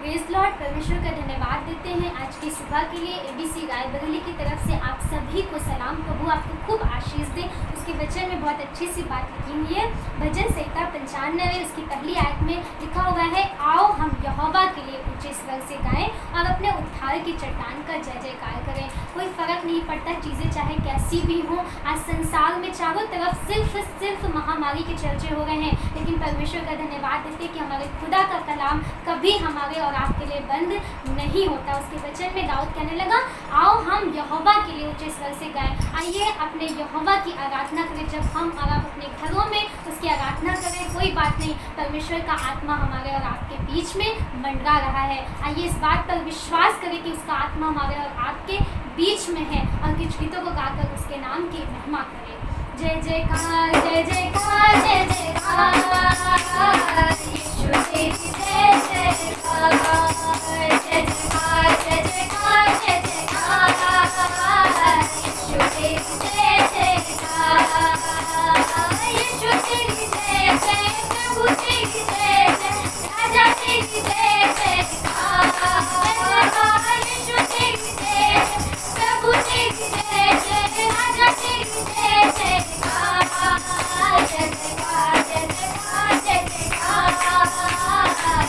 Praise Lord. परमेश्वर का धन्यवाद देते हैं आज की सुबह के लिए। एबीसी रायबरेली की तरफ से आप सभी को सलाम। प्रभु आपको खूब आशीष दे। उसके वचन में बहुत अच्छी सी बात लिखी हुई है। भजन संहिता 95 उसकी पहली आयत में लिखा हुआ है, आओ हम यहोवा के लिए ऊंचे स्वर से गाएं और अपने उद्धार की चट्टान का जय जयकार करें। कोई फर्क नहीं पड़ता चीज़ें चाहे कैसी भी हों। आज संसार में चारों तरफ सिर्फ महामारी के चर्चे हो रहे हैं, लेकिन परमेश्वर का धन्यवाद देते कि हमारे खुदा का कलाम कभी हमारे और आपके लिए बंद नहीं होता। उसके वचन में दाऊद कहने लगा, आओ हम यहोवा के लिए ऊंचे स्वर से गाएं। आइए अपने यहोवा की आराधना करें। जब हम और आप अपने घरों में उसकी आराधना करें, कोई बात नहीं, परमेश्वर का आत्मा हमारे और आपके बीच में मंडरा रहा है। आइए इस बात पर विश्वास करें कि उसका आत्मा हमारे और आपके बीच में है और कुछ गीतों को गाकर उसके नाम की महिमा करें। जय जयकार जय जयकार जय जयकार, यीशु तेरी जय जयकार, जय जयकार जय जयकार जय जयकार, यीशु तेरी जय जयकार, यीशु तेरी जय जय, प्रभु तेरी जय जय, राजा तेरी जय जयकार, यीशु तेरी जय जय, प्रभु तेरी जय जय, राजा तेरी जय जयकार, जय जयकार जय जयकार जय जयकार,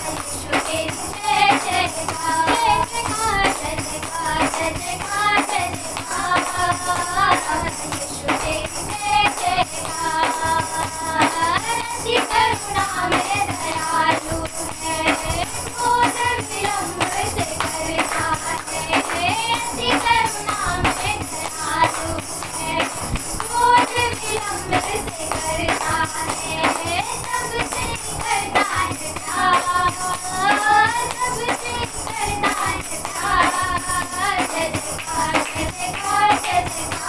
यीशु तेरी जय जयकार, जय जयकार जय जयकार जय जयकार जय जयकार, यीशु तेरी जय जयकार। ऐसी करुणा में दयालु है, क्रोध विलंब से करता है, ऐसी करुणा में दयालु है, क्रोध विलंब से करता है, सबसे करता है प्यार, सबसे करता है प्यार, जय जयकार जय जयकार जय जयकार,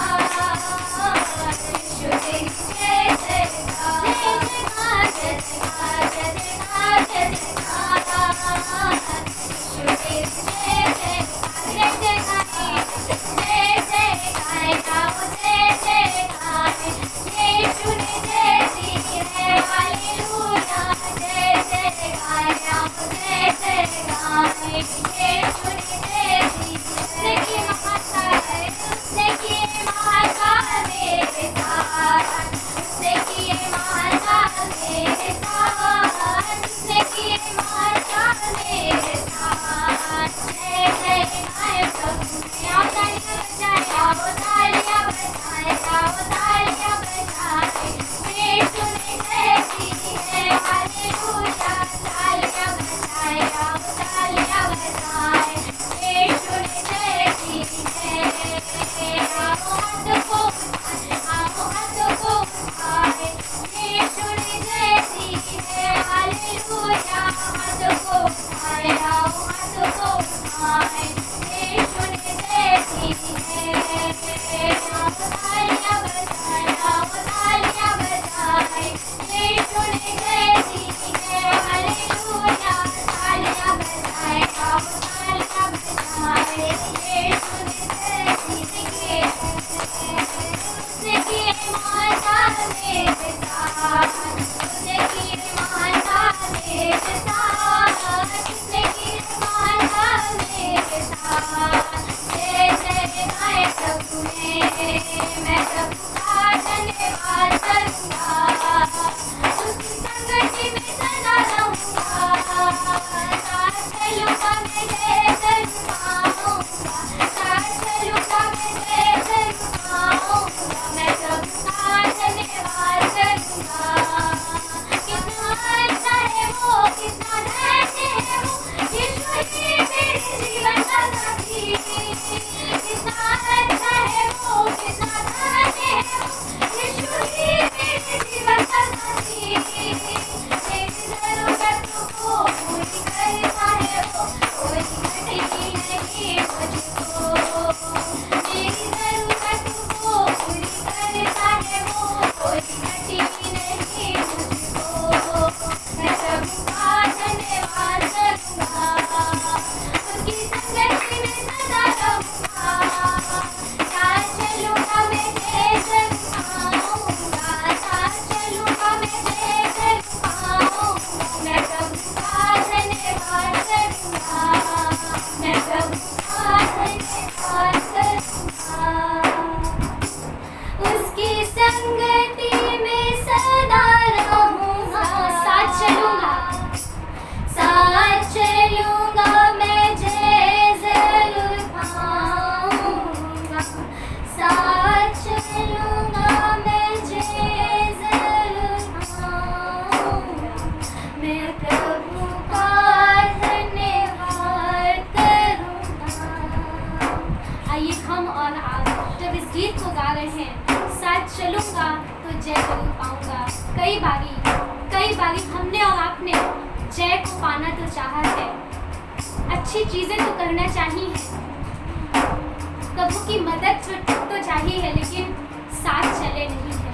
यीशु तेरी जय जयकार, जय जयकार जय जयकार जय जयकार जय जयकार, यीशु तेरी जय जयकार, जय जयकार गाओ जय जयकार, यीशु ने जय दी है, हालेलुया, जय जयकार गाओ जय जयकार, यीशु ने जय दी, उसने की महानता है, उसने की महानता मेरे साथ, उसने की महानता मेरे साथ, उसने की महानता मेरे साथ, जय जयकार प्रभु ने, आओ तालियां बजाएं, आओ तालियां बजाएं, आओ तालियां बजाएं, यीशु ने जय दी है, हालेलुया, तालियां बजाएं, आओ तालियां बजाएं, यीशु ने जय दी है, आओ हाथों को उठाएं, आओ हाथों को उठाएं, यीशु ने जय दी है, हालेलुया, हाथों को उठाएं, आओ हाथों को उठाएं, यीशु ने जय दी है, आओ तालियां बजाएं, आओ तालियां बजाएं, यीशु ने जय दी है, हालेलुया, तालियां बजाएं, आओ तालियां बजाएं, यीशु ने जय दी है, उसने की महानता मेरे साथ, उसने की महानता मेरे साथ, उसने की जय जरूर पाऊंगा। कई बारी हमने और आपने जय को पाना तो चाहा है, अच्छी चीजें तो करना चाहिए, प्रभु की मदद तो चाहिए है, लेकिन साथ चले नहीं है।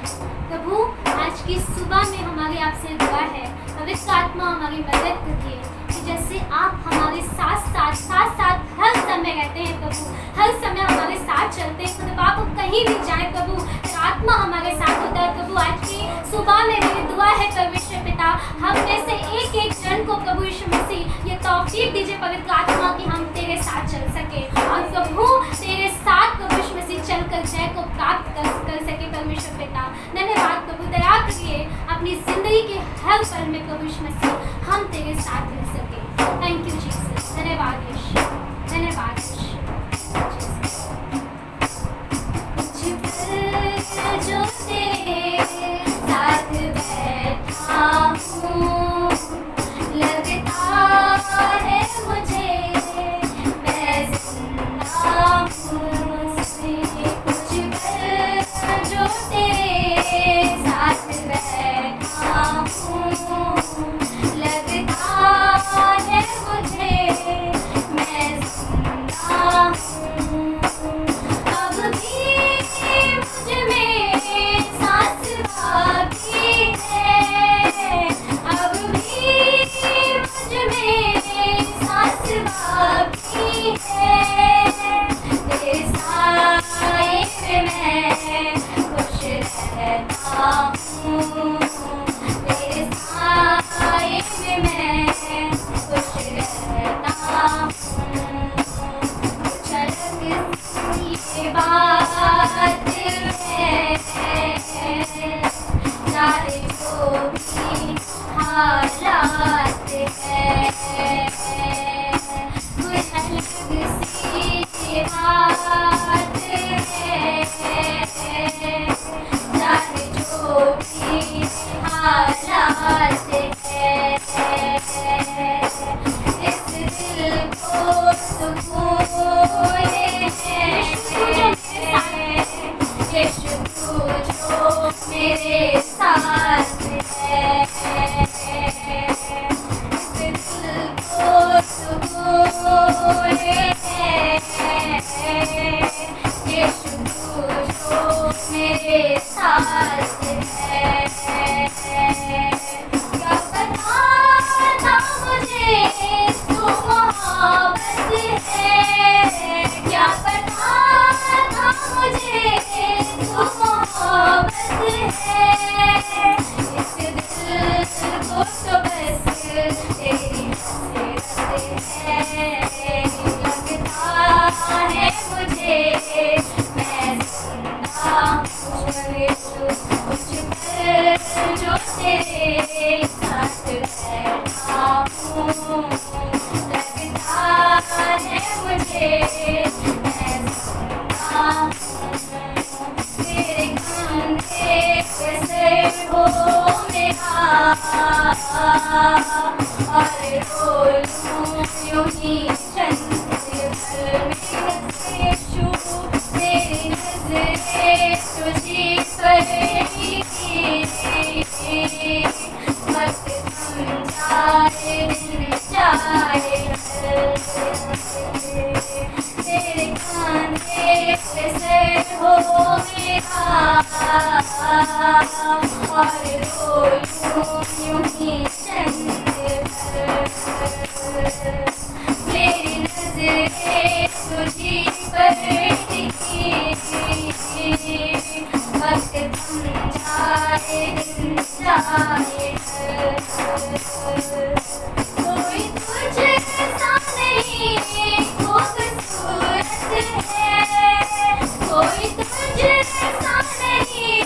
प्रभु आज की सुबह में हमारी आपसे दुआ है, पवित्र आत्मा हमारी मदद करिए कि जैसे आप हमारे साथ हर समय रहते हैं प्रभु, हर समय हमारे साथ चलते हैं प्रभु, आप कहीं भी जाए प्रभु, आत्मा हमारे साथ होता है प्रभु। आज की सुबह में मेरी दुआ है परमेश्वर पिता, हम में से एक एक जन को प्रभु यीशु मसीह ये तौफीक दीजिए पवित्र आत्मा कि हम तेरे साथ चल सके, और प्रभु तेरे साथ प्रभु यीशु मसीह चलकर जय को प्राप्त कर सके परमेश्वर पिता। धन्यवाद प्रभु, दया करिए अपनी जिंदगी के हर पल में प्रभु यीशु मसीह हम तेरे साथ रह सके। थैंक यू जीसस, धन्यवाद यीशु, धन्यवाद यीशु। जो तेरे साथ बैठा हूँ, लगता है मुझे मैं जिंदा हूँ। कुछ पल जो तेरे साथ बैठा हूँ, लगता है मुझे मैं जिंदा हूँ। अब भी मुझ में सांस बाकी है, अब भी मुझ में सांस बाकी है। तेरे साए में मैं खुश रहता हूँ, तेरे साए में मैं खुश रहता हूँ। कुछ अलग सी बात है, चाहे जो भी हालात है, कुछ अलग सी बात है, चाहे जो भी हालात है। इस दिल को सुकून है, यीशु तू जो मेरे साथ है। इस दिल को सुकून है, यीशु तू जो मेरे साथ है। क्या बताना मुझे तू मोहब्बत है, क्या बताना मुझे तू मोहब्बत है। इस दिल को तो बस तेरी हसरत है, लगता है मुझे मैं जिंदा हूँ। कुछ पल जो तेरे साथ बैठा हूँ, लगता है मुझे मैं जिंदा हूँ। तेरे कंधे पे सर हो मेरा, और रोलूं यूं ही चंद पल में यीशु, तेरी नज़रें तुझी पर टिकी, वक्त थम जाए दिन जाए, तेरे कांधे पे सर हो मेरा, और रोलूं यूं ही चंद पल। मेरी नज़रें तुझी पर टिकी, वक्त थम जाए दिन जाए। कोई तुझे सा नहीं खूबसूरत है, कोई तुझे सा नहीं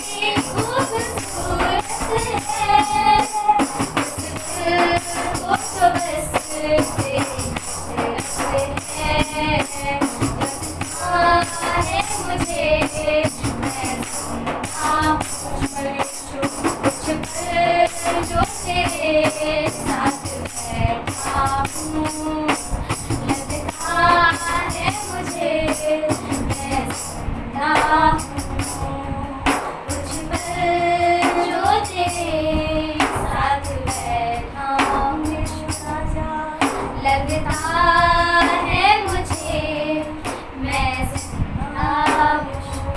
खूबसूरत है। वो तो बस तेरी है, लगता है मुझे मैं जिंदा हूँ। कुछ पल जो तेरे लगता है मुझे मैं जिंदा हूँ।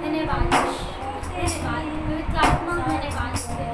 धन्यवाद धन्यवाद पवित्र आत्मा, धन्यवाद हमसे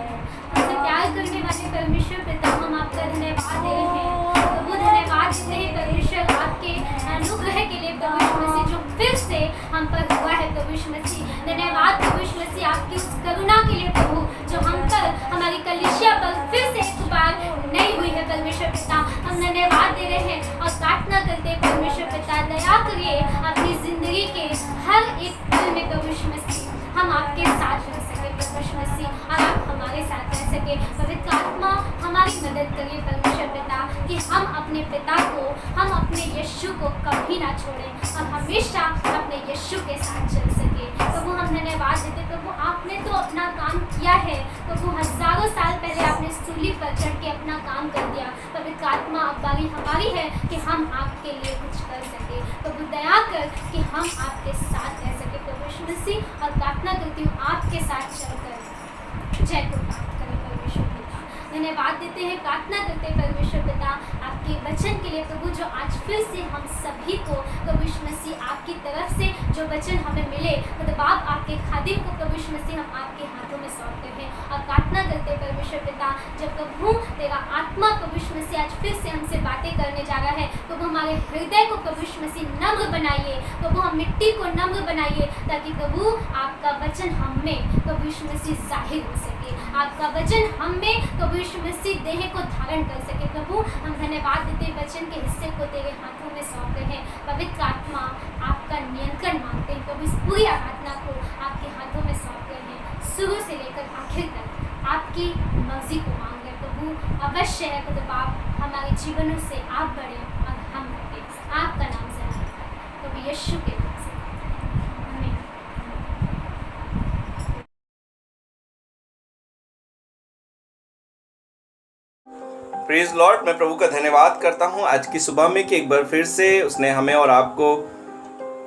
प्यार करने वाले परमेश्वर पिता, हम आपका धन्यवाद दे रहे हैं प्रभु। धन्यवाद देते हैं परमेश्वर आपके अनुग्रह के लिए प्रभु यीशु मसीह जो फिर से हम पर हुआ है प्रभु यीशु मसीह। धन्यवाद प्रभु यीशु मसीह आपकी उस करुणा के लिए प्रभु जो हम पर हमारी कलीसिया पर फिर से एक बार नहीं हुई है परमेश्वर पिता। हम धन्यवाद दे रहे हैं और प्रार्थना करते हैं परमेश्वर पिता दया करिए अपनी जिंदगी के हर एक पल में प्रभु यीशु मसीह हम आपके साथ रह सके प्रभु यीशु मसीह, और आप हमारे साथ रह सके। पवित्र आत्मा हमारी मदद करिए परमेश्वर पिता कि हम अपने पिता को, हम अपने यीशु को कभी ना छोड़ें और हमेशा अपने यीशु के साथ चल सके। प्रभु हम धन्यवाद देते प्रभु, आपने तो अपना काम किया है प्रभु, हजारों साल पहले आपने सूली पर चढ़ के अपना काम कर दिया। पवित्र आत्मा अब बारी हमारी है कि हम आपके लिए कुछ कर सके प्रभु। दया कर कि हम आपके साथ रह सके प्रभु यीशु मसीह, और प्रार्थना करती हूँ आपके साथ चलकर जय को प्राप्त करें परमेश्वर पिता। धन्यवाद देते हैं, प्रार्थना करते हैं परमेश्वर पिता आपके वचन के लिए प्रभु, जो आज फिर से हम सभी को प्रभु यीशु मसीह आपकी तरफ से जो वचन हमें मिले मतलब आपके खादिम को प्रभु यीशु मसीह हम आपके हाथों में सौंपते हैं और प्रार्थना करते हैं परमेश्वर पिता जब प्रभु तेरा आत्मा प्रभु यीशु मसीह आज फिर से हमसे बातें करने जा रहा है प्रभु, हमारे हृदय को प्रभु यीशु मसीह नम्र बनाइए प्रभु, हम मिट्टी को नम्र बनाइए ताकि प्रभु आपका वचन हम में प्रभु यीशु मसीह जाहिर हो सके, आपका वचन हम में प्रभु यीशु मसीह देह को धारण कर सके। प्रभु हम धन्यवाद देते वचन के हिस्से को तेरे हाथों में सौंप रहे हैं। पवित्र आत्मा आपका नियंत्रण मांगते हैं प्रभु, इस पूरी आराधना को आपके हाथों में सौंप रहे हैं, शुरू से लेकर आखिर तक आपकी मर्जी को मांग रहे प्रभु। अवश्य है प्रभु आप हमारे जीवनों से आप बढ़े और हम बढ़े, आपका नाम से प्रभु यीशु के नाम से आमीन। Praise Lord. मैं प्रभु का धन्यवाद करता हूं आज की सुबह में कि एक बार फिर से उसने हमें और आपको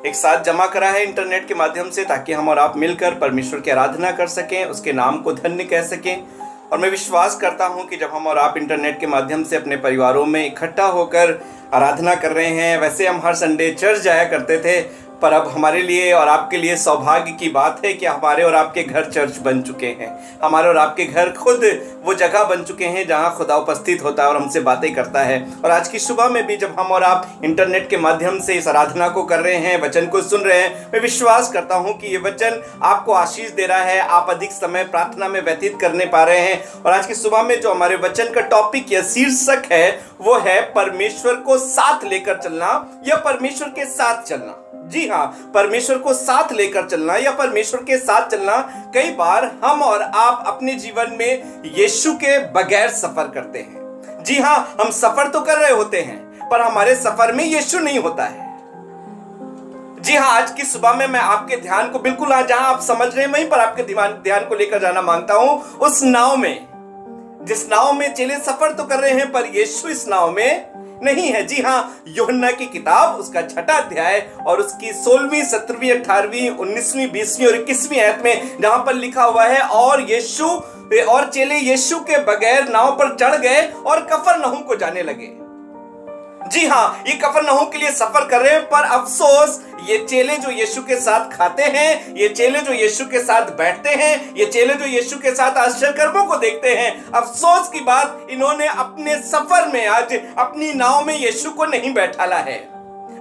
एक साथ जमा करा है इंटरनेट के माध्यम से, ताकि हम और आप मिलकर परमेश्वर की आराधना कर सकें, उसके नाम को धन्य कह सकें। और मैं विश्वास करता हूं कि जब हम और आप इंटरनेट के माध्यम से अपने परिवारों में इकट्ठा होकर आराधना कर रहे हैं, वैसे हम हर संडे चर्च जाया करते थे, पर अब हमारे लिए और आपके लिए सौभाग्य की बात है कि हमारे और आपके घर चर्च बन चुके हैं। हमारे और आपके घर खुद वो जगह बन चुके हैं जहां खुदा उपस्थित होता है और हमसे बातें करता है। और आज की सुबह में भी जब हम और आप इंटरनेट के माध्यम से इस आराधना को कर रहे हैं, वचन को सुन रहे हैं, मैं विश्वास करता हूं कि ये वचन आपको आशीष दे रहा है, आप अधिक समय प्रार्थना में व्यतीत करने पा रहे हैं। और आज की सुबह में जो हमारे वचन का टॉपिक या शीर्षक है वो है परमेश्वर को साथ लेकर चलना या परमेश्वर के साथ चलना। जी हाँ, परमेश्वर को साथ लेकर चलना या परमेश्वर के साथ चलना। कई बार हम और आप अपने जीवन में यीशु के बगैर सफर करते हैं। जी हाँ, हम सफर तो कर रहे होते हैं पर हमारे सफर में यीशु नहीं होता है। जी हाँ, आज की सुबह में मैं आपके ध्यान को बिल्कुल जहां आप समझ रहे हैं वहीं पर आपके ध्यान को लेकर जाना मांगता हूं, उस नाव में, जिस नाव में चेले सफर तो कर रहे हैं पर यीशु इस नाव में नहीं है। जी हाँ, यूहन्ना की किताब उसका 6वां अध्याय और उसकी 16वीं, 17वीं, 18वीं, 19वीं, 20वीं और 21वीं आयत में जहां पर लिखा हुआ है, और यीशु और चेले यीशु के बगैर नाव पर चढ़ गए और कफरनहूम को जाने लगे। जी हाँ, ये कफरनहूम के लिए सफर कर रहे हैं, पर अफसोस ये चेले जो यीशु के साथ खाते हैं, ये चेले जो यीशु के साथ बैठते हैं, ये चेले जो यीशु के साथ आश्चर्य कर्मों को देखते हैं, अफसोस की बात, इन्होंने अपने सफर में आज अपनी नाव में यीशु को नहीं बैठाला है।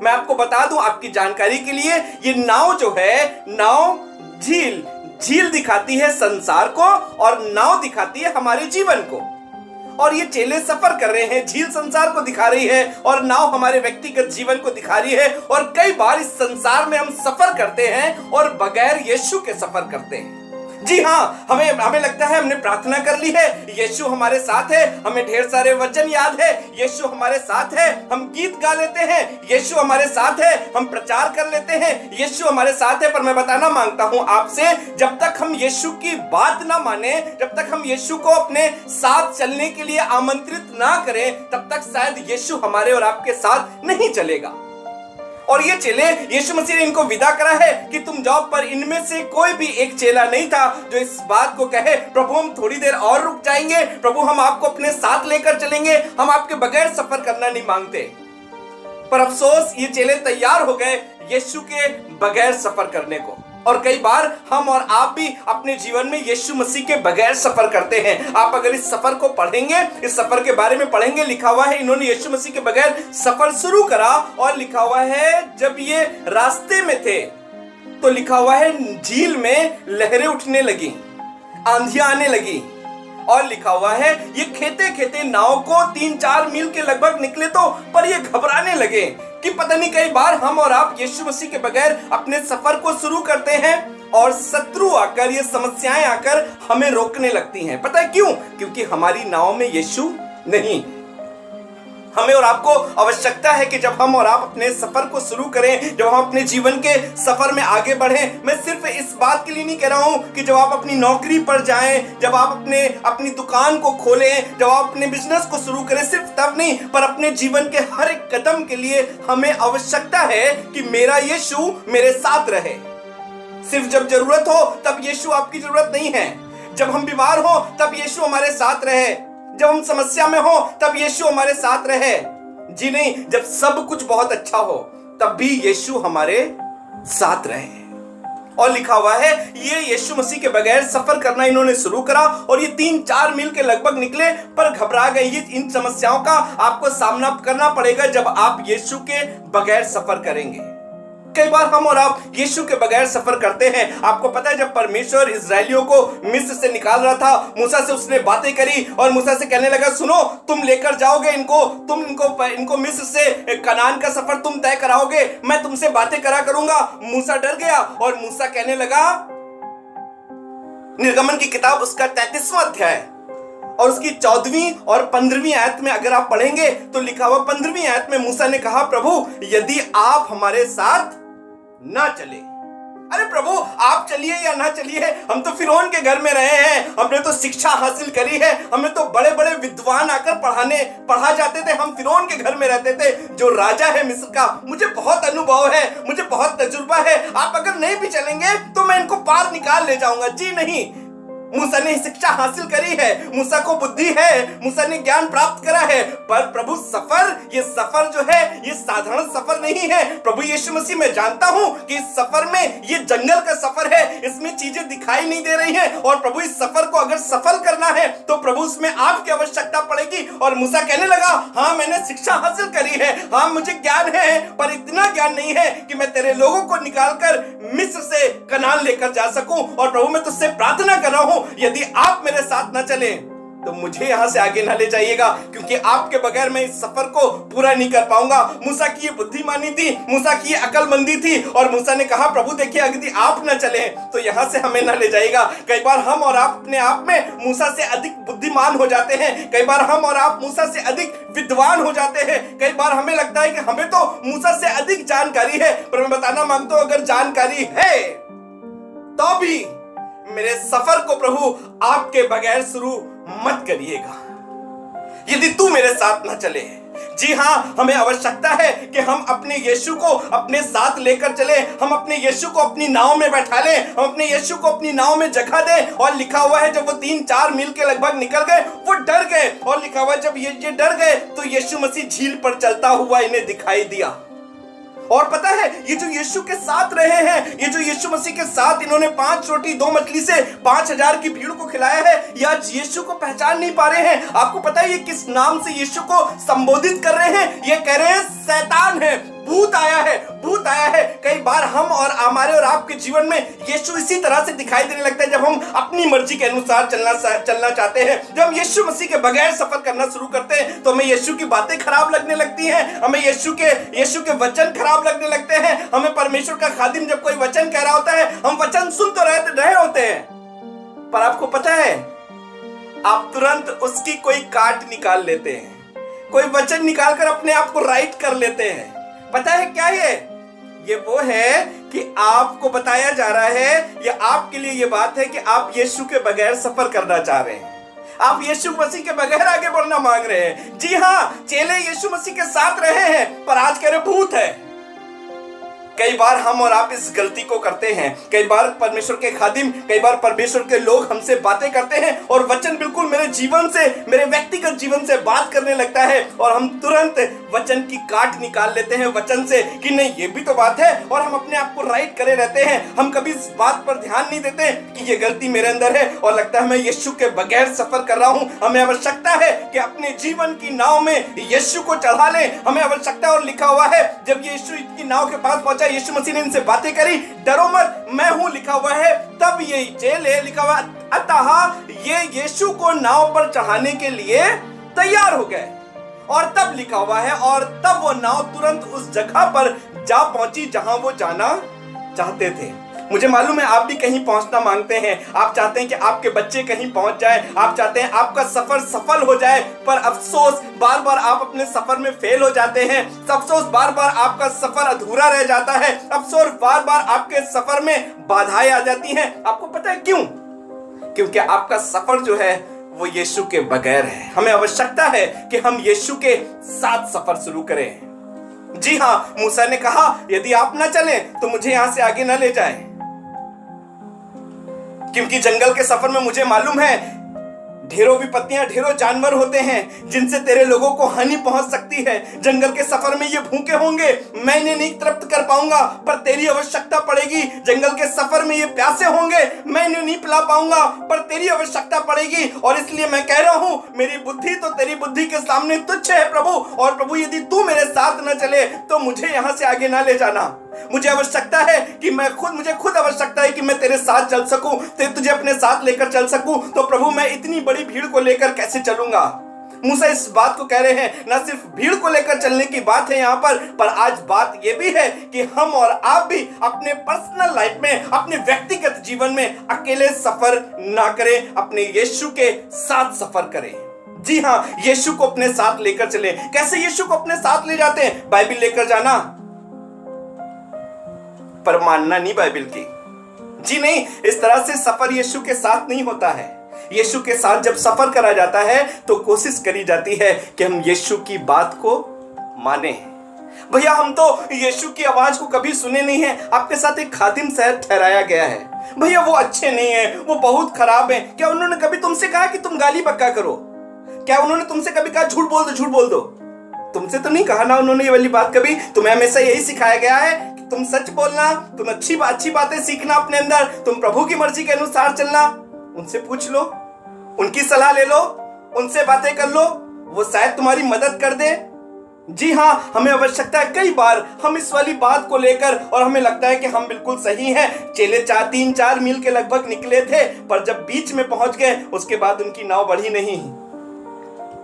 मैं आपको बता दूं आपकी जानकारी के लिए, ये नाव जो है, नाव झील दिखाती है संसार को और नाव दिखाती है हमारे जीवन को। और ये चेले सफर कर रहे हैं, झील संसार को दिखा रही है और नाव हमारे व्यक्तिगत जीवन को दिखा रही है। और कई बार इस संसार में हम सफर करते हैं और बगैर यीशु के सफर करते हैं। जी हाँ, हमें लगता है हमने प्रार्थना कर ली है, यीशु हमारे साथ है, हमें ढेर सारे वचन याद है, यीशु हमारे साथ है, हम गीत गा लेते हैं, यीशु हमारे साथ है, हम प्रचार कर लेते हैं, यीशु हमारे साथ है। पर मैं बताना मांगता हूं आपसे, जब तक हम यीशु की बात ना माने, जब तक हम यीशु को अपने साथ चलने के लिए आमंत्रित ना करें, तब तक शायद यीशु हमारे और आपके साथ नहीं चलेगा। और ये चेले, यीशु मसीह ने इनको विदा करा है कि तुम जाओ, पर इनमें से कोई भी एक चेला नहीं था जो इस बात को कहे, प्रभु हम थोड़ी देर और रुक जाएंगे, प्रभु हम आपको अपने साथ लेकर चलेंगे, हम आपके बगैर सफर करना नहीं मांगते। पर अफसोस, ये चेले तैयार हो गए यीशु के बगैर सफर करने को। और कई बार हम और आप भी अपने जीवन में यीशु मसीह के बगैर सफर करते हैं। आप अगर इस सफर को पढ़ेंगे, इस सफर के बारे में पढ़ेंगे, लिखा हुआ है इन्होंने यीशु मसीह के बगैर सफर शुरू करा, और लिखा हुआ है जब ये रास्ते में थे तो लिखा हुआ है झील में लहरें उठने लगी, आंधियां आने लगी, और लिखा हुआ है ये खेते खेते नाव को 3-4 मील के लगभग निकले तो पर ये घबराने लगे कि पता नहीं, कई बार हम और आप यीशु मसीह के बगैर अपने सफर को शुरू करते हैं और शत्रु आकर, ये समस्याएं आकर हमें रोकने लगती हैं। पता है क्यों? क्योंकि हमारी नाव में यीशु नहीं। हमें और आपको आवश्यकता है कि जब हम और आप अपने सफर को शुरू करें, जब हम अपने जीवन के सफर में आगे बढ़ें, मैं सिर्फ इस बात के लिए नहीं कह रहा हूं कि जब आप अपनी नौकरी पर जाएं, जब आप अपनी दुकान को खोलें, जब आप अपने बिजनेस को शुरू करें, सिर्फ तब नहीं, पर अपने जीवन के हर एक कदम के लिए हमें आवश्यकता है कि मेरा यीशु मेरे साथ रहे। सिर्फ जब जरूरत हो तब यीशु आपकी जरूरत नहीं है, जब हम बीमार हो तब यीशु हमारे साथ रहे, जब हम समस्या में हो तब यीशु हमारे साथ रहे। जी नहीं, जब सब कुछ बहुत अच्छा हो तब भी यीशु हमारे साथ रहे। और लिखा हुआ है ये यीशु मसीह के बगैर सफर करना इन्होंने शुरू करा, और ये 3-4 मील के लगभग निकले पर घबरा गए। ये इन समस्याओं का आपको सामना करना पड़ेगा जब आप यीशु के बगैर सफर करेंगे। कई बार हम और आप यीशु के बगैर सफर करते हैं। आपको पता है जब परमेश्वर इस्राएलियों को मिस्र से निकाल रहा था, मूसा से उसने बातें करी और मूसा से कहने लगा, सुनो तुम लेकर जाओगे इनको, तुम इनको मिस्र से कनान का सफर तुम तय कराओगे, मैं तुमसे बातें करा करूंगा। मूसा डर गया और मूसा कहने लगा, निर्गमन की किताब उसका 33वां अध्याय और उसकी 14वीं और 15वीं आयत में अगर आप पढ़ेंगे तो लिखा हुआ 15वीं आयत में मूसा ने कहा, प्रभु यदि आप हमारे साथ ना चले। अरे प्रभु आप चलिए या ना चलिए, हम तो फिरौन के घर में रहे हैं, हमने तो शिक्षा हासिल करी है, हमें तो बड़े बड़े विद्वान आकर पढ़ा जाते थे, हम फिरौन के घर में रहते थे जो राजा है मिस्र का, मुझे बहुत अनुभव है, मुझे बहुत तजुर्बा है, आप अगर नहीं भी चलेंगे तो मैं इनको पार निकाल ले जाऊंगा। जी नहीं, मूसा ने शिक्षा हासिल करी है, मूसा को बुद्धि है, मूसा ने ज्ञान प्राप्त करा है, पर प्रभु ये सफर जो है ये साधारण सफर नहीं है। प्रभु यीशु मसीह, मैं जानता हूं कि इस सफर में ये जंगल का सफर है, इसमें चीजें दिखाई नहीं दे रही हैं, और प्रभु इस सफर को अगर सफल करना है तो प्रभु उसमें आपकी आवश्यकता पड़ेगी। और मूसा कहने लगा, हाँ मैंने शिक्षा हासिल करी है, हाँ मुझे ज्ञान है, पर इतना ज्ञान नहीं है कि मैं तेरे लोगों को निकालकर मिस्र से कनान लेकर जा सकूं। और प्रभु मैं तुझसे प्रार्थना कर रहा हूं, यदि आप मेरे साथ ना चले तो मुझे यहां से आगे ना ले जाइएगा, क्योंकि आपके बगैर मैं इस सफर को पूरा नहीं कर पाऊंगा। मूसा की ये बुद्धिमानी थी, मूसा की ये अकलमंदी थी, और मूसा ने कहा, प्रभु देखिए यदि आप ना चले तो यहां से हमें ना ले जाइएगा। कई बार हम और आप अपने आप में मूसा से अधिक बुद्धिमान हो जाते हैं, कई बार हम और आप मूसा से अधिक विद्वान हो जाते हैं, कई बार हमें लगता है कि हमें तो मूसा से अधिक जानकारी है, पर मैं बताना मांगता हूं अगर जानकारी है तो भी मेरे सफर को प्रभु आपके बगैर शुरू मत करिएगा, यदि तू मेरे साथ ना चले। जी हाँ, हमें आवश्यकता है कि हम अपने यीशु को अपने साथ लेकर चले, हम अपने यीशु को अपनी नाव में बैठा लें, हम अपने यीशु को अपनी नाव में जगह दें। और लिखा हुआ है जब वो 3-4 मील के लगभग निकल गए वो डर गए, और लिखा हुआ है जब ये डर गए तो यीशु मसीह झील पर चलता हुआ इन्हें दिखाई दिया। और पता है ये जो यीशु के साथ रहे हैं, ये जो यीशु मसीह के साथ इन्होंने 5 रोटी 2 मछली से 5000 की भीड़ को खिलाया है, ये आज यीशु को पहचान नहीं पा रहे हैं। आपको पता है ये किस नाम से यीशु को संबोधित कर रहे हैं? ये कह रहे हैं शैतान है, भूत आया है, भूत आया है। कई बार हम और हमारे और आपके जीवन में यीशु इसी तरह से दिखाई देने लगता है जब हम अपनी मर्जी के अनुसार चलना चाहते हैं। जब हम यीशु मसीह के बगैर सफर करना शुरू करते हैं तो हमें यीशु की बातें खराब लगने लगती हैं, हमें यीशु के वचन खराब लगने लगते हैं। हमें परमेश्वर का खादिम जब कोई वचन कह रहा होता है हम वचन सुन तो रहे होते हैं, पर आपको पता है आप तुरंत उसकी कोई काट निकाल लेते हैं, कोई वचन निकालकर अपने आप को राइट कर लेते हैं। पता है क्या ये वो है कि आपको बताया जा रहा है, या आपके लिए ये बात है कि आप यीशु के बगैर सफर करना चाह रहे हैं, आप यीशु मसीह के बगैर आगे बढ़ना मांग रहे हैं। जी हाँ, चेले यीशु मसीह के साथ रहे हैं पर आज कह रहे भूत है, कई बार हम और आप इस गलती को करते हैं। कई बार परमेश्वर के खादिम, कई बार परमेश्वर के लोग हमसे बातें करते हैं और वचन बिल्कुल मेरे जीवन से, मेरे व्यक्तिगत जीवन से बात करने लगता है और हम तुरंत वचन की काट निकाल लेते हैं वचन से कि नहीं ये भी तो बात है, और हम अपने आप को राइट करे रहते हैं। हम कभी इस बात पर ध्यान नहीं देते कि ये गलती मेरे अंदर है और लगता है मैं यीशु के बगैर सफर कर रहा हूं। हमें आवश्यकता है कि अपने जीवन की नाव में यीशु को चढ़ा लें। हमें आवश्यकता है, और लिखा हुआ है जब यीशु की नाव के पास पहुंचा, यीशु मसीह ने इनसे बातें करी, डरो मत मैं हूं, लिखा हुआ है। तब ये जेल है, लिखा हुआ अतः ये यीशु को नाव पर चढ़ाने के लिए तैयार हो गए। और तब लिखा हुआ है और तब वो नाव तुरंत उस जगह पर जा पहुंची जहां वो जाना चाहते थे। मुझे मालूम है आप भी कहीं पहुंचना मांगते हैं। आप चाहते हैं कि आपके बच्चे कहीं पहुंच जाए, आप चाहते हैं आपका सफर सफल हो जाए, पर अफसोस बार बार आप अपने सफर में फेल हो जाते हैं। अफसोस बार बार आपका सफर अधूरा रह जाता है। अफसोस बार बार आपके सफर में बाधाएं आ जाती हैं। आपको पता है क्यों? क्योंकि आपका सफर जो है वो यीशु के बगैर है। हमें आवश्यकता है कि हम यीशु के साथ सफर शुरू करें। जी हाँ, मूसा ने कहा यदि आप ना चलें तो मुझे यहां से आगे ना ले जाएं, क्योंकि जंगल के सफर में मुझे मालूम है ढेरों विपत्तियां, ढेरों जानवर होते हैं जिनसे तेरे लोगों को हानि पहुंच सकती है। जंगल के सफर में ये भूखे होंगे, मैं इन्हें नहीं तृप्त कर पाऊंगा, पर तेरी आवश्यकता पड़ेगी। जंगल के सफर में ये प्यासे होंगे, मैं इन्हें नहीं पिला पाऊंगा, पर तेरी आवश्यकता पड़ेगी। और इसलिए मैं कह रहा हूं मेरी बुद्धि तो तेरी बुद्धि के सामने तुच्छ है प्रभु। और प्रभु यदि तू मेरे साथ न चले तो मुझे यहां से आगे ना ले जाना। मुझे आवश्यकता है कि मुझे खुद आवश्यकता है कि मैं तेरे साथ चल सकूं, तुझे अपने साथ लेकर चल सकूं। तो प्रभु मैं इतनी बड़ी भीड़ को लेकर कैसे चलूंगा? मूसा इस बात को कह रहे हैं। ना सिर्फ भीड़ को लेकर चलने की बात है यहाँ पर आज बात यह भी है कि हम और आप भी अपने पर्सनल लाइफ में, अपने व्यक्तिगत जीवन में अकेले सफर ना करें, अपने यीशु के साथ सफर करें। जी हाँ, यीशु को अपने साथ लेकर चले। कैसे यीशु को अपने साथ ले जाते हैं? बाइबिल लेकर जाना, पर मानना नहीं बाइबिल की। जी नहीं, इस तरह से सफर यीशु के साथ नहीं होता है। यीशु के साथ जब सफर करा जाता है तो कोशिश करी जाती है कि हम यीशु की बात को माने। भैया हम तो यीशु की आवाज को कभी सुने नहीं है। आपके साथ एक खादिम शायद ठहराया गया है, भैया वो अच्छे नहीं है, वो बहुत खराब है। क्या उन्होंने कभी तुमसे कहा कि तुम गाली बक्का करो? क्या उन्होंने तुमसे कभी कहा झूठ बोल दो, झूठ बोल दो? तुमसे तो नहीं कहा ना उन्होंने ये वाली बात कभी। तुम्हें हमेशा यही सिखाया गया है कि तुम सच बोलना, तुम अच्छी बातें सीखना अपने अंदर, तुम प्रभु की मर्जी के अनुसार चलना। उनसे पूछ लो, उनकी सलाह ले लो, उनसे बातें कर लो, वो शायद तुम्हारी मदद कर दे। जी हाँ, हमें आवश्यकता है। कई बार हम इस वाली बात को लेकर और हमें लगता है कि हम बिल्कुल सही हैं। चेले 3-4 मील के लगभग निकले थे, पर जब बीच में पहुंच गए उसके बाद उनकी नाव बढ़ी नहीं।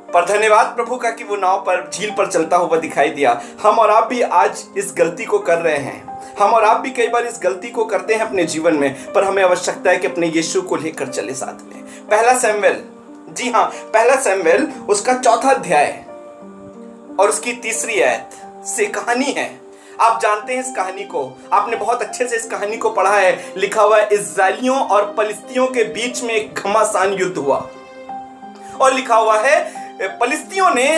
पर धन्यवाद प्रभु का कि वो नाव पर, झील पर चलता हुआ दिखाई दिया। हम और आप भी आज इस गलती को कर रहे हैं। हम और आप भी कई बार इस गलती को करते हैं अपने जीवन में, पर हमें आवश्यकता है कि अपने यीशु को लेकर चले साथ में। पहला शमूएल, जी हाँ, पहला शमूएल उसका 4था अध्याय और उसकी 3री आयत से कहानी है। आप जानते हैं इस कहानी को, आपने बहुत अच्छे से इस कहानी को पढ़ा है। लिखा हुआ है इस्राएलियों और फलिस्तियों के बीच में एक घमासान युद्ध हुआ, और लिखा हुआ है फलिस्तियों ने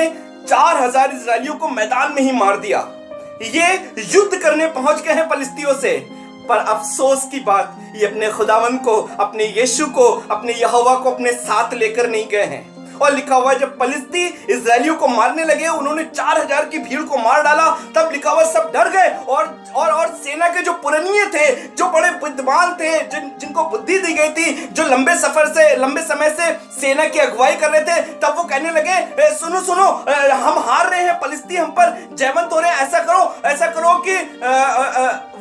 4000 इस्राएलियों को मैदान में ही मार दिया। ये युद्ध करने पहुंच गए हैं फलिस्तियों से, पर अफसोस की बात ये अपने खुदावंद को, अपने यीशु को, अपने यहोवा को अपने साथ लेकर नहीं गए हैं। और लिखा हुआ है जब फलिस्ती इस्राएलियों को मारने लगे, उन्होंने 4000 की भीड़ को मार डाला। तब लिखा हुआ सब डर गए और सेना के जो पुरनिये थे, जो बड़े विद्वान थे, जिनको बुद्धि दी गई थी, जो लंबे समय से सेना की अगुवाई कर रहे थे, तब वो कहने लगे सुनो हम हार रहे हैं, फलिस्ती हम पर जयवंत हो रहे हैं। ऐसा करो कि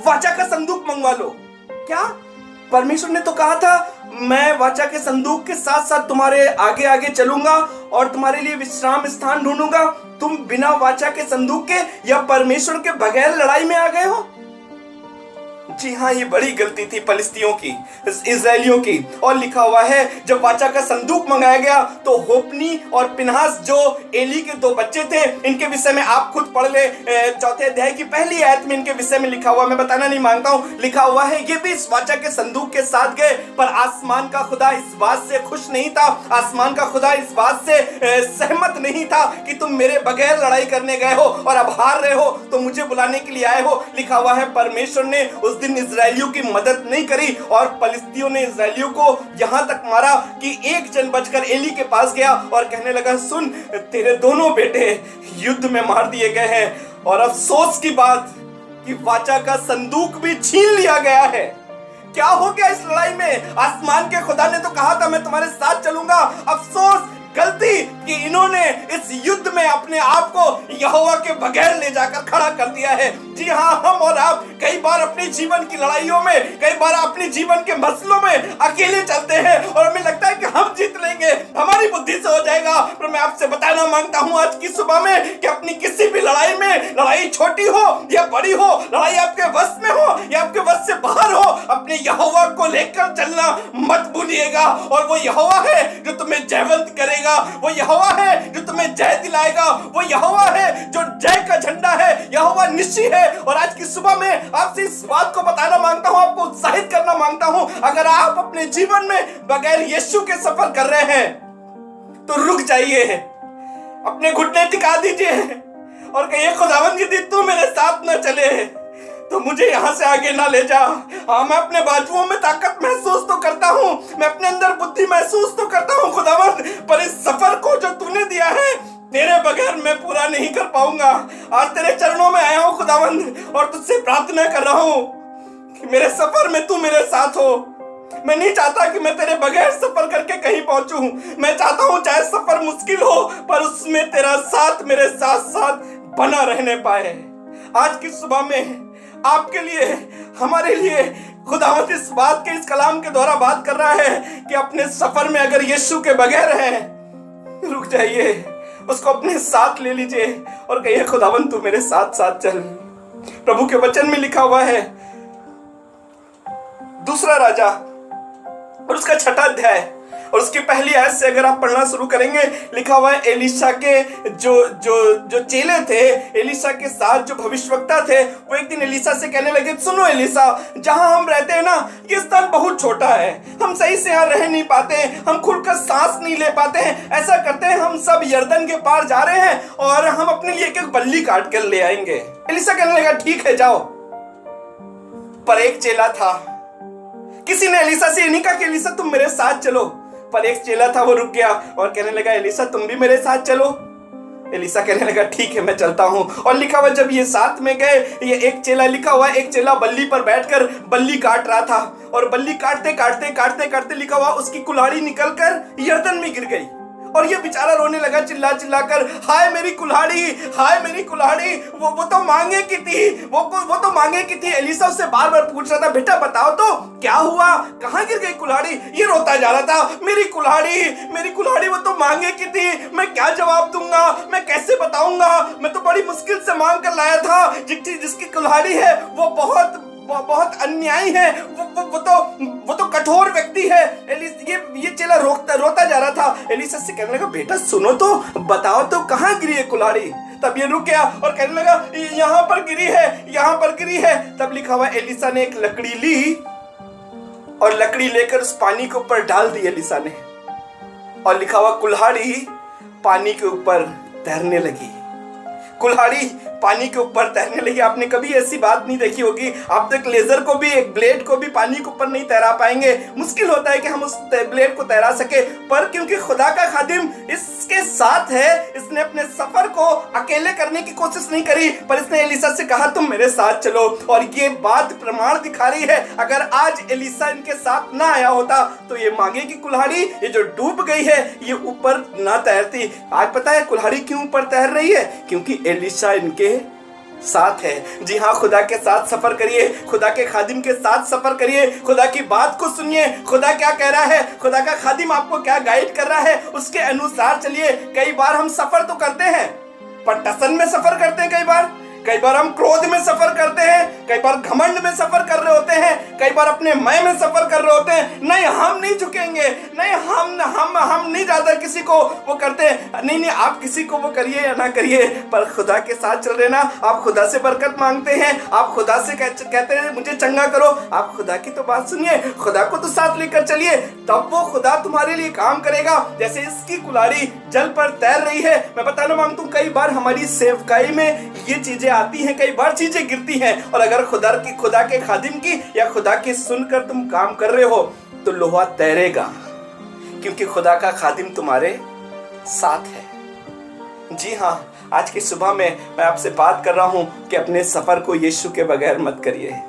वाचा का संदूक मंगवा लो। क्या? परमेश्वर ने तो कहा था मैं वाचा के संदूक के साथ साथ तुम्हारे आगे आगे चलूंगा और तुम्हारे लिए विश्राम स्थान ढूंढूंगा। तुम बिना वाचा के संदूक के या परमेश्वर के बगैर लड़ाई में आ गए हो। जी हाँ, ये बड़ी गलती थी फलिस्तियों की, इजरायलियों की। और लिखा हुआ है जब वाचा का संदूक मंगाया गया तो होपनी और पिनहास जो एली के दो बच्चे थे, इनके विषय में आप खुद पढ़ ले, चौथे अध्याय की पहली आयत में इनके विषय में लिखा हुआ, मैं बताना नहीं मांगता हूं, लिखा हुआ है ये भी इस वाचा के संदूक के साथ गए, पर आसमान का खुदा इस बात से खुश नहीं था, आसमान का खुदा इस बात से सहमत नहीं था कि तुम मेरे बगैर लड़ाई करने गए हो और अब हार रहे हो तो मुझे बुलाने के लिए आए हो। लिखा हुआ है परमेश्वर ने उस दिन इजरायलियों की मदद नहीं करी और फलिस्तियों ने इजरायलियों को यहां तक मारा कि एक जन बचकर एली के पास गया और कहने लगा, सुन तेरे दोनों बेटे युद्ध में मार दिए गए हैं। और अफसोस की बात कि वाचा का संदूक भी छीन लिया गया है। क्या हो गया इस लड़ाई में? आसमान के खुदा ने तो कहा था मैं तुम्हारे साथ चलूंगा। अफसोस, गलती कि इन्होंने इस युद्ध में अपने आप को यहोवा के बगैर ले जाकर खड़ा कर दिया है। जी हाँ, हम और आप कई बार अपने जीवन की लड़ाइयों में, कई बार अपने जीवन के मसलों में अकेले चलते हैं और हमें लगता है कि हम जीत लेंगे, हमारी बुद्धि से हो जाएगा। पर मैं आपसे बताना मांगता हूं आज की सुबह में कि अपनी किसी भी लड़ाई में, लड़ाई छोटी हो या बड़ी हो, लड़ाई आपके वश में हो या आपके वश से बाहर हो, अपने यहोवा को लेकर चलना मत भूलिएगा। और वो यहोवा है जो तुम्हें जयवंत करेगा, वो यहोवा है जो तुम्हें जय दिलाएगा, वो यहोवा है जो जय का झंडा है, यहोवा निश्ची है। और आज की सुबह में आपसे इस बात को बताना मांगता हूं, आपको उत्साहित करना मांगता हूं, अगर आप अपने जीवन में बगैर यीशु के सफर कर रहे हैं तो रुक जाइए, अपने घुटने टिका दीजिए और कहिए, खुदावंद यदि तू मेरे साथ न चले तो मुझे यहां से आगे ना ले जा। हाँ, मैं अपने बाजुओं में ताकत महसूस तो करता हूं, मैं अपने अंदर बुद्धि महसूस तो करता हूं खुदावंद, पर इस सफर को जो तूने दिया है तेरे बगैर मैं पूरा नहीं कर पाऊंगा। आज तेरे चरणों में आया हूं खुदावंद और तुझसे प्रार्थना कर रहा हूं कि मेरे सफर में तू मेरे साथ हो। मैं नहीं चाहता कि मैं तेरे बगैर सफर करके कहीं पहुंचूं। मैं चाहता हूं चाहे सफर मुश्किल हो पर उसमें तेरा साथ मेरे साथ साथ बना रहने पाए। आज की सुबह में आपके लिए, हमारे लिए खुदावंद इस बात के, इस कलाम के द्वारा बात कर रहा है कि अपने सफर में अगर यीशु के बगैर हैं, रुक जाइए, उसको अपने साथ ले लीजिए और कहिए, खुदावंद तू मेरे साथ साथ चल। प्रभु के वचन में लिखा हुआ है दूसरा राजा और उसका 6वां अध्याय और उसकी पहली आयत से अगर आप पढ़ना शुरू करेंगे, लिखा हुआ है एलीशा के जो चेले थे, एलीशा के साथ जो भविष्यवक्ता थे, वो एक दिन एलीशा से कहने लगे, सुनो एलीशा, जहां हम रहते हैं ना, ये स्थान बहुत छोटा है, हम सही से यहाँ रह नहीं पाते, हम खुलकर सांस नहीं ले पाते हैं। ऐसा करते हैं, हम सब यर्दन के पार जा रहे हैं और हम अपने लिए एक बल्ली काट कर ले आएंगे। एलीशा कहने लगा, ठीक है जाओ। पर एक चेला था, किसी ने एलीशा से नहीं कहा कि एलीशा तुम मेरे साथ चलो, पर एक चेला था, वो रुक गया और कहने लगा, एलीशा तुम भी मेरे साथ चलो। एलीशा कहने लगा, ठीक है मैं चलता हूं। और लिखा हुआ जब ये साथ में गए, ये एक चेला, लिखा हुआ एक चेला बल्ली पर बैठकर बल्ली काट रहा था और बल्ली काटते काटते काटते काटते लिखा हुआ उसकी कुल्हाड़ी निकलकर यर्दन में गिर गई और ये बेचारा रोने लगा चिल्ला चिल्ला कर, हाय मेरी कुल्हाड़ी, हाय मेरी कुल्हाड़ी, वो तो मांगे की थी, वो तो मांगे की थी। एलीशा उससे बार बार पूछ रहा था, बेटा बताओ तो क्या हुआ, कहाँ गिर गई कुल्हाड़ी? ये रोता जा रहा था, मेरी कुल्हाड़ी वो तो मांगे की थी, मैं क्या जवाब दूंगा, मैं कैसे बताऊंगा, मैं तो बड़ी मुश्किल से मांग कर लाया था, जिसकी कुल्हाड़ी है वो बहुत अन्यायी है, वो तो कठोर व्यक्ति है। ये चेला रोता जा रहा था। एलीशा से कहने लगा, बेटा सुनो तो, बताओ तो कहाँ गिरी है कुल्हाड़ी? तब ये रुक गया और कहने लगा, यहाँ पर गिरी है। तब लिखा हुआ एलीशा ने एक लकड़ी ली और लकड़ी लेकर उस पानी के ऊपर डाल दी एलीशा ने, और लिखा हुआ कुल्हाड़ी पानी के ऊपर तैरने लगी। कुल्हाड़ी पानी के ऊपर तैरने लगी। आपने कभी ऐसी बात नहीं देखी होगी, आप तो एक लेजर को भी, एक ब्लेड को भी पानी के ऊपर नहीं तैरा पाएंगे, मुश्किल होता है कि हम उस ब्लेड को तैरा सके। पर क्योंकि खुदा का खादिम इसके साथ है, इसने अपने सफर को अकेले करने की कोशिश नहीं करी, पर इसने एलीशा से कहा तुम मेरे साथ चलो। और ये बात प्रमाण दिखा रही है, अगर आज एलीशा इनके साथ ना आया होता तो ये मांगे की कुल्हाड़ी, ये जो डूब गई है, ये ऊपर ना तैरती। आज पता है कुल्हाड़ी क्यों ऊपर तैर रही है? क्योंकि एलीशा इनके साथ है। जी हाँ, खुदा के साथ सफर करिए, खुदा के खादिम के साथ सफर करिए, खुदा की बात को सुनिए, खुदा क्या कह रहा है, खुदा का खादिम आपको क्या गाइड कर रहा है, उसके अनुसार चलिए। कई बार हम सफर तो करते हैं पर टसन में सफर करते हैं, कई बार हम क्रोध में सफर करते हैं, कई बार घमंड में सफर कर रहे होते हैं, कई बार अपने मैं में सफर कर रहे होते हैं। नहीं, हम नहीं झुकेंगे, नहीं हम नहीं ज्यादा किसी को वो करते। नहीं, आप किसी को वो करिए या ना करिए, पर खुदा के साथ चल रहे ना। आप खुदा से बरकत मांगते हैं, आप खुदा से कहते हैं मुझे चंगा करो। आप खुदा की तो बात सुनिए, खुदा को तो साथ लेकर चलिए, तब वो खुदा तुम्हारे लिए काम करेगा। जैसे इसकी कुल्हाड़ी जल पर तैर रही है। मैं बताना मांगता हूँ, कई बार हमारी सेवकाई में ये चीजें आती हैं, कई बार चीजें गिरती हैं, और अगर खुदा के खादिम की या खुदा की सुनकर तुम काम कर रहे हो तो लोहा तैरेगा, क्योंकि खुदा का खादिम तुम्हारे साथ है। जी हाँ, आज की सुबह में मैं आपसे बात कर रहा हूं कि अपने सफर को यीशु के बगैर मत करिए।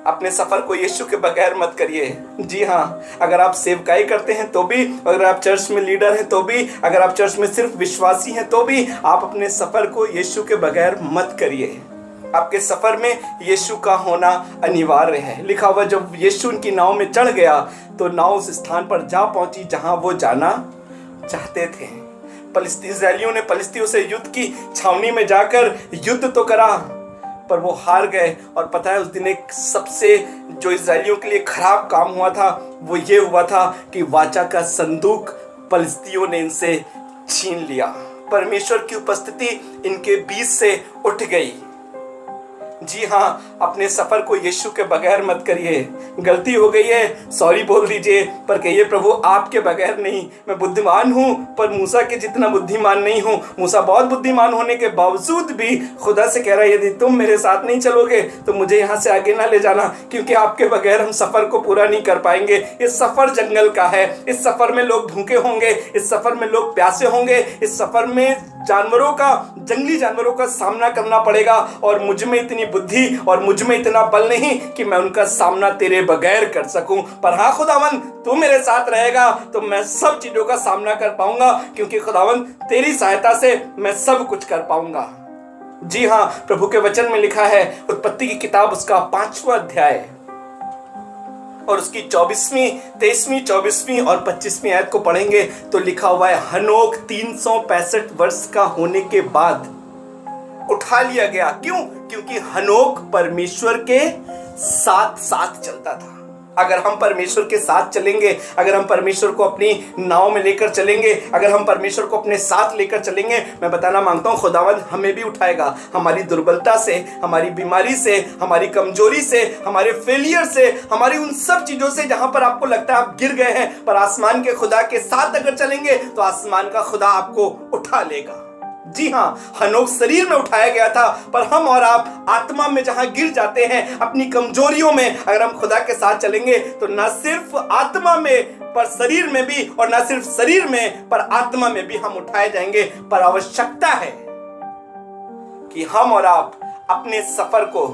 अपने सफर को यीशु के बगैर मत करिए। जी हाँ, अगर आप सेवकाई करते हैं तो भी, अगर आप चर्च में लीडर हैं तो भी, अगर आप चर्च में सिर्फ विश्वासी हैं तो भी, आप अपने सफर को यीशु के बगैर मत करिए। आपके सफर में यीशु का होना अनिवार्य है। लिखा हुआ, जब यीशु उनकी नाव में चढ़ गया तो नाव उस स्थान पर जा पहुंची जहां वो जाना चाहते थे। इस्राएलियों ने फलिस्तियों से युद्ध की छावनी में जाकर युद्ध तो करा, पर वो हार गए। और पता है, उस दिन एक सबसे जो इस्राएलियों के लिए खराब काम हुआ था वो ये हुआ था कि वाचा का संदूक फलिस्तियों ने इनसे छीन लिया। परमेश्वर की उपस्थिति इनके बीच से उठ गई। जी हाँ, अपने सफर को यीशु के बगैर मत करिए। गलती हो गई है, सॉरी बोल दीजिए, पर कहिए प्रभु आपके बगैर नहीं। मैं बुद्धिमान हूँ, पर मूसा के जितना बुद्धिमान नहीं हूँ। मूसा बहुत बुद्धिमान होने के बावजूद भी खुदा से कह रहा है, यदि तुम मेरे साथ नहीं चलोगे तो मुझे यहाँ से आगे ना ले जाना, क्योंकि आपके बगैर हम सफर को पूरा नहीं कर पाएंगे। इस सफर जंगल का है, इस सफर में लोग भूखे होंगे, इस सफर में लोग प्यासे होंगे, इस सफर में जंगली जानवरों का सामना करना पड़ेगा, और मुझ में इतनी बुद्धि और मुझ में इतना बल नहीं कि मैं उनका सामना तेरे बगैर कर सकूं। पर हाँ खुदावन, तू मेरे साथ रहेगा तो मैं सब चीजों का सामना कर पाऊंगा, क्योंकि खुदावन तेरी सहायता से मैं सब कुछ कर पाऊंगा। जी हाँ, प्रभु के वचन में लिखा है, उत्पत्ति की किताब उसका 5वां अध्याय और उसकी 24वीं, 23वीं, 24वीं और 25वीं आयत को पढ़ेंगे तो लिखा हुआ है, हनोक 365 वर्ष का होने के बाद उठा लिया गया। क्यों? क्योंकि हनोक परमेश्वर के साथ साथ चलता था। अगर हम परमेश्वर के साथ चलेंगे, अगर हम परमेश्वर को अपनी नाव में लेकर चलेंगे, अगर हम परमेश्वर को अपने साथ लेकर चलेंगे, मैं बताना मांगता हूं खुदावंद हमें भी उठाएगा। हमारी दुर्बलता से, हमारी बीमारी से, हमारी कमजोरी से, हमारे फेलियर से, हमारी उन सब चीजों से जहां पर आपको लगता है आप गिर गए हैं, पर आसमान के खुदा के साथ अगर चलेंगे तो आसमान का खुदा आपको उठा लेगा। जी हाँ, हनोक शरीर में उठाया गया था, पर हम और आप आत्मा में जहां गिर जाते हैं, अपनी कमजोरियों में, अगर हम खुदा के साथ चलेंगे तो न सिर्फ आत्मा में पर शरीर में भी, और न सिर्फ शरीर में पर आत्मा में भी हम उठाए जाएंगे। पर आवश्यकता है कि हम और आप अपने सफर को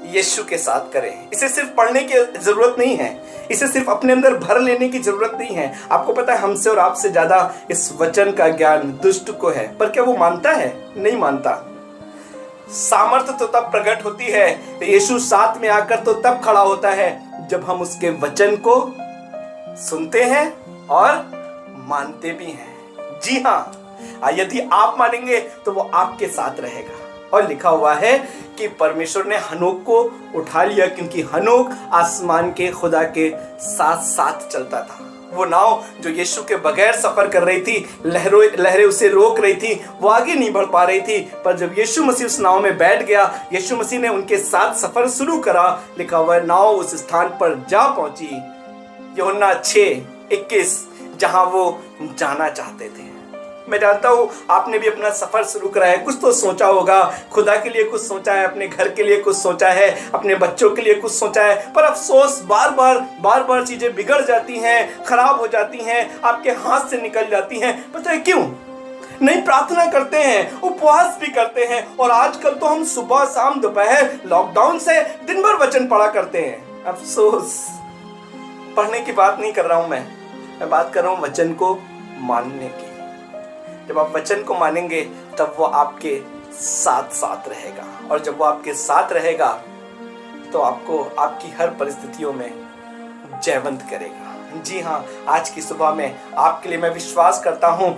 यीशु के साथ करें। इसे सिर्फ पढ़ने की जरूरत नहीं है, इसे सिर्फ अपने अंदर भर लेने की जरूरत नहीं है। आपको पता है, हमसे और आपसे ज्यादा इस वचन का ज्ञान दुष्ट को है, पर क्या वो मानता है? नहीं मानता। सामर्थ्य तो तब प्रकट होती है, यीशु साथ में आकर तो तब खड़ा होता है जब हम उसके वचन को सुनते हैं और मानते भी हैं। जी हाँ, यदि आप मानेंगे तो वो आपके साथ रहेगा। और लिखा हुआ है कि परमेश्वर ने हनोक को उठा लिया, क्योंकि हनोक आसमान के खुदा के साथ साथ चलता था। वो नाव जो यीशु के बगैर सफर कर रही थी, लहरें उसे रोक रही थी, वो आगे नहीं बढ़ पा रही थी। पर जब यीशु मसीह उस नाव में बैठ गया, यीशु मसीह ने उनके साथ सफर शुरू करा। लिखा हुआ है, नाव उस स्थान पर जा पहुंची, यूहन्ना 6:21, जहां वो जाना चाहते थे। मैं जानता हूं आपने भी अपना सफर शुरू करा है, कुछ तो सोचा होगा, खुदा के लिए कुछ सोचा है, अपने घर के लिए कुछ सोचा है, अपने बच्चों के लिए कुछ सोचा है, पर अफसोस बार बार चीजें बिगड़ जाती हैं, खराब हो जाती हैं, आपके हाथ से निकल जाती हैं। पता है क्यों? नहीं प्रार्थना करते हैं, उपवास भी करते हैं, और आजकल तो हम सुबह शाम दोपहर लॉकडाउन से दिन भर वचन पढ़ा करते हैं। अफसोस, पढ़ने की बात नहीं कर रहा हूं मैं बात कर रहा हूं वचन को मानने की। जब आप वचन को मानेंगे तब वो आपके साथ साथ रहेगा, और जब वो आपके साथ रहेगा तो आपको आपकी हर परिस्थितियों में जयवंत करेगा। जी हाँ, आज की सुबह में आपके लिए मैं विश्वास करता हूँ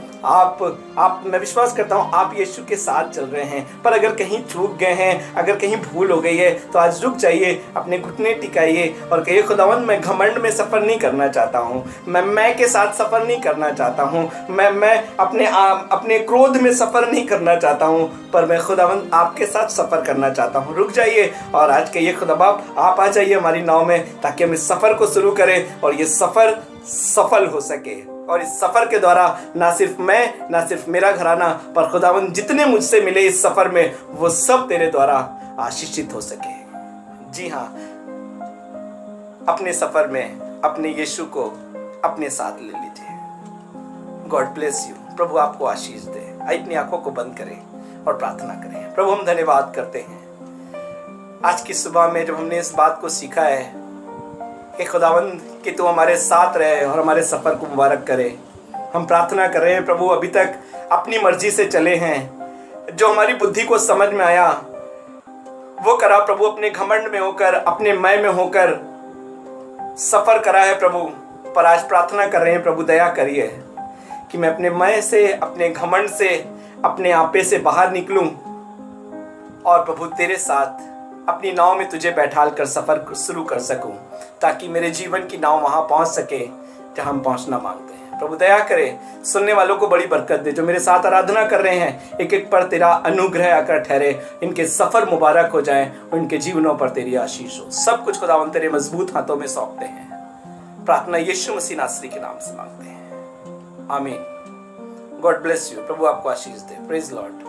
मैं विश्वास करता हूँ आप यीशु के साथ चल रहे हैं। पर अगर कहीं चूक गए हैं, अगर कहीं भूल हो गई है, तो आज रुक जाइए, अपने घुटने टिकाइए और कहिए, खुदावन मैं घमंड में सफ़र नहीं करना चाहता हूँ, मैं के साथ सफ़र नहीं करना चाहता हूँ, मैं अपने क्रोध में सफ़र नहीं करना चाहता हूँ, पर मैं खुदावन आपके साथ सफ़र करना चाहता हूँ। रुक जाइए और आज कहिए, खुदा बाप आप आ जाइए हमारी नाव में, ताकि हम इस सफ़र को शुरू करें और ये सफ़र सफल हो सके। और इस सफ़र के द्वारा ना सिर्फ मैं, ना सिर्फ मेरा घराना, पर खुदावन जितने मुझसे मिले इस सफ़र में, वो सब तेरे द्वारा आशीषित हो सके। जी हाँ, अपने सफ़र में अपने यीशु को अपने साथ ले लीजिए। God bless you. प्रभु आपको आशीष दे। अपनी आंखों को बंद करें और प्रार्थना करें। प्रभु हम धन्यवाद करते हैं आज की सुबह में जब हमने इस बात को सीखा है कि खुदावन कि तू हमारे साथ रहे और हमारे सफ़र को मुबारक करे। हम प्रार्थना कर रहे हैं प्रभु, अभी तक अपनी मर्जी से चले हैं, जो हमारी बुद्धि को समझ में आया वो करा प्रभु, अपने घमंड में होकर, अपने मैं में होकर सफ़र करा है प्रभु। पर आज प्रार्थना कर रहे हैं प्रभु, दया करिए कि मैं अपने मैं से, अपने घमंड से, अपने आपे से बाहर निकलूं और प्रभु तेरे साथ अपनी नाव में तुझे बैठाल कर सफ़र शुरू कर सकूं, ताकि मेरे जीवन की नाव वहां पहुंच सके जहां हम पहुंचना मांगते हैं। प्रभु दया करे, सुनने वालों को बड़ी बरकत दे। जो मेरे साथ आराधना कर रहे हैं, एक एक पर तेरा अनुग्रह आकर ठहरे, इनके सफ़र मुबारक हो जाए, उनके जीवनों पर तेरी आशीष हो। सब कुछ खुदावंद तेरे मजबूत हाथों में सौंपते हैं। प्रार्थना यीशु मसीह नासरी के नाम से मांगते हैं, आमीन। God bless you. प्रभु आपको आशीष दे। Praise Lord.